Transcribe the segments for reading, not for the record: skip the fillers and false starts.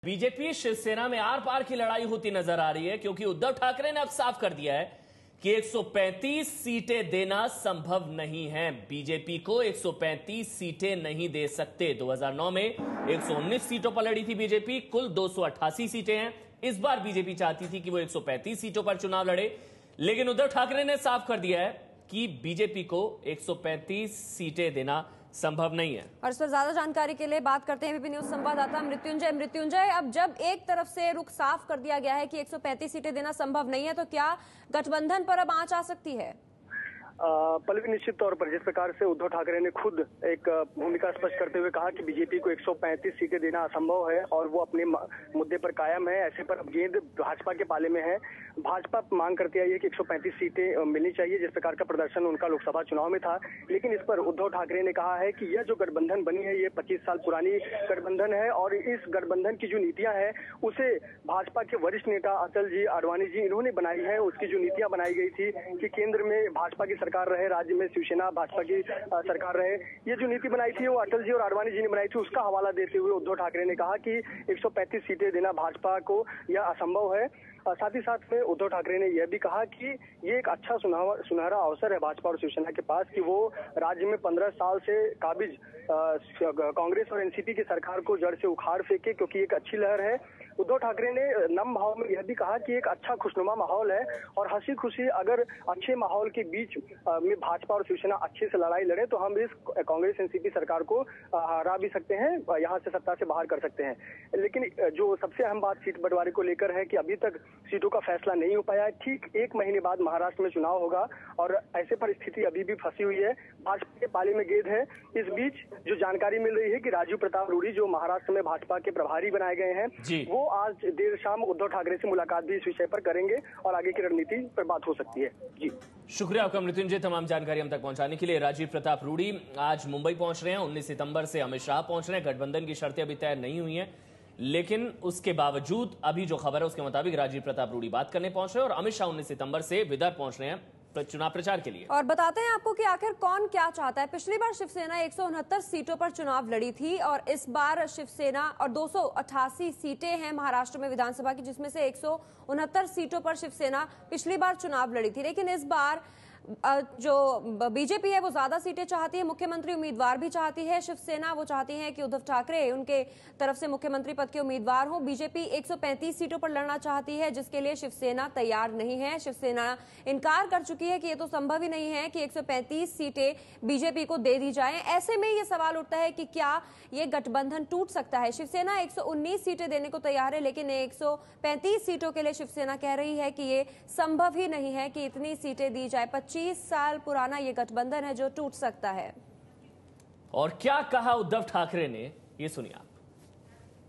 BJP Shiv Sena में are पार की लड़ाई होती नजर आ रही है, क्योंकि उद्धव ठाकरे ने अब साफ कर दिया है कि 135 सीटें देना संभव नहीं है। बीजेपी को 135 सीटें नहीं दे सकते। 2009 में 119 सीटों पर लड़ी थी बीजेपी, कुल 288 सीटें हैं। इस बार बीजेपी चाहती थी कि वो 135 सीटों पर चुनाव लड़े, लेकिन उद्धव ठाकरे ने साफ कर दिया है कि बीजेपी को 135 सीटें देना संभव नहीं है। और इस पर ज्यादा जानकारी के लिए बात करते हैं एबीपी न्यूज संवाददाता मृत्युंजय। अब जब एक तरफ से रुख साफ कर दिया गया है कि 135 सीटें देना संभव नहीं है, तो क्या गठबंधन पर अब आंच आ सकती है? पल्लवी, निश्चित तौर पर जिस प्रकार से उद्धव ठाकरे ने खुद एक भूमिका स्पष्ट करते हुए कहा कि बीजेपी को 135 सीटें देना असंभव है और वो अपने मुद्दे पर कायम है, ऐसे पर अब गेंद भाजपा के पाले में है। भाजपा मांग करती आई है कि 135 सीटें मिलनी चाहिए, जिस प्रकार का प्रदर्शन उनका लोकसभा चुनाव में था। लेकिन इस पर उद्धव ठाकरे ने कहा है कि यह जो गठबंधन बनी है ये 25 साल पुरानी गठबंधन है और इस गठबंधन की जो नीतियां हैं उसे भाजपा के वरिष्ठ नेता अटल जी, आडवाणी जी इन्होंने बनाई है। उसकी जो नीतियां बनाई गई थी कि केंद्र में भाजपा की सरकार रहे, राज्य में शिवसेना भाजपा की सरकार रहे, ये जो नीति बनाई थी वो अटल जी और आडवाणी जी ने बनाई थी। उसका हवाला देते हुए उद्धव ठाकरे ने कहा कि 135 सीटें देना भाजपा को यह असंभव है। साथ ही साथ में उद्धव ठाकरे ने यह भी कहा कि ये एक अच्छा सुनहरा अवसर है भाजपा और शिवसेना के पास कि वो राज्य में 15 साल से काबिज कांग्रेस और एनसीपी की सरकार को जड़ से उखाड़ फेंके, क्योंकि एक अच्छी लहर है। उद्धव ठाकरे ने नम भाव में यह भी कहा कि एक अच्छा खुशनुमा माहौल है और हंसी खुशी अगर अच्छे माहौल के बीच में भाजपा और शिवसेना अच्छे से लड़ाई लड़े तो हम इस कांग्रेस एनसीपी सरकार को हरा भी सकते हैं, यहाँ से सत्ता से बाहर कर सकते हैं। लेकिन जो सबसे अहम बात सीट बंटवारे को लेकर है कि अभी तक सीटों का फैसला नहीं हो पाया है। ठीक एक महीने बाद महाराष्ट्र में चुनाव होगा और ऐसे पर स्थिति अभी भी फंसी हुई है, भाजपा के पाले में गेंद है। इस बीच जो जानकारी मिल रही है कि राजीव प्रताप रूडी जो महाराष्ट्र में भाजपा के प्रभारी बनाए गए हैं, वो आज देर शाम उद्धव ठाकरे से मुलाकात भी इस विषय पर करेंगे और आगे की रणनीति पर बात हो सकती है। जी शुक्रिया आपका मृत्युंजय, तमाम जानकारी हम तक पहुंचाने के लिए। राजीव प्रताप रूडी आज मुंबई पहुंच रहे हैं, 19 सितंबर से अमित शाह पहुंच रहे हैं। गठबंधन की शर्तें अभी तय नहीं हुई हैं, लेकिन उसके बावजूद अभी जो खबर है उसके मुताबिक राजीव प्रताप रूडी बात करने पहुंच रहे हैं और अमित शाह 19 सितंबर से विदर्भ पहुंच रहे हैं चुनाव प्रचार के लिए। और बताते हैं आपको कि आखिर कौन क्या चाहता है। पिछली बार शिवसेना 169 सीटों पर चुनाव लड़ी थी और इस बार शिवसेना और 288 सीटें हैं महाराष्ट्र में विधानसभा की, जिसमें से 169 सीटों पर शिवसेना पिछली बार चुनाव लड़ी थी। लेकिन इस बार जो बीजेपी है वो ज्यादा सीटें चाहती है, मुख्यमंत्री उम्मीदवार भी चाहती है। शिवसेना वो चाहती है कि उद्धव ठाकरे उनके तरफ से मुख्यमंत्री पद के उम्मीदवार हो। बीजेपी 135 सीटों पर लड़ना चाहती है, जिसके लिए शिवसेना तैयार नहीं है। शिवसेना इनकार कर चुकी है कि ये तो संभव ही नहीं है कि 135 सीटें बीजेपी को दे दी जाएं। ऐसे में ये सवाल उठता है कि क्या ये गठबंधन टूट सकता है। शिवसेना 119 सीटें देने को तैयार है, लेकिन 135 सीटों के लिए शिवसेना कह रही है कि ये संभव ही नहीं है कि इतनी सीटें दी जाए। 25 साल पुराना ये गठबंधन है जो टूट सकता है। और क्या कहा उद्धव ठाकरे ने, ये सुनिए आप।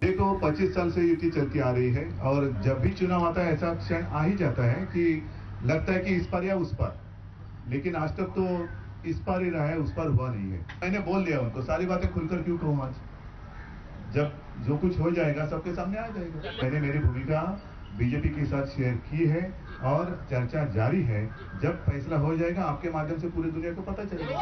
देखो 25 साल से युति चलती आ रही है और जब भी चुनाव आता है ऐसा क्षण आ ही जाता है कि लगता है कि इस पर या उस पर, लेकिन आज तक तो इस पर ही रहा है, उस पर हुआ नहीं है। मैंने बोल दिया उनको, सारी बातें खुलकर क्यों कहूं आज, जब जो कुछ हो जाएगा सबके सामने आ जाएगा। मैंने मेरी भूमिका बीजेपी के साथ शेयर की है और चर्चा जारी है। जब फैसला हो जाएगा आपके माध्यम से पूरी दुनिया को पता चलेगा।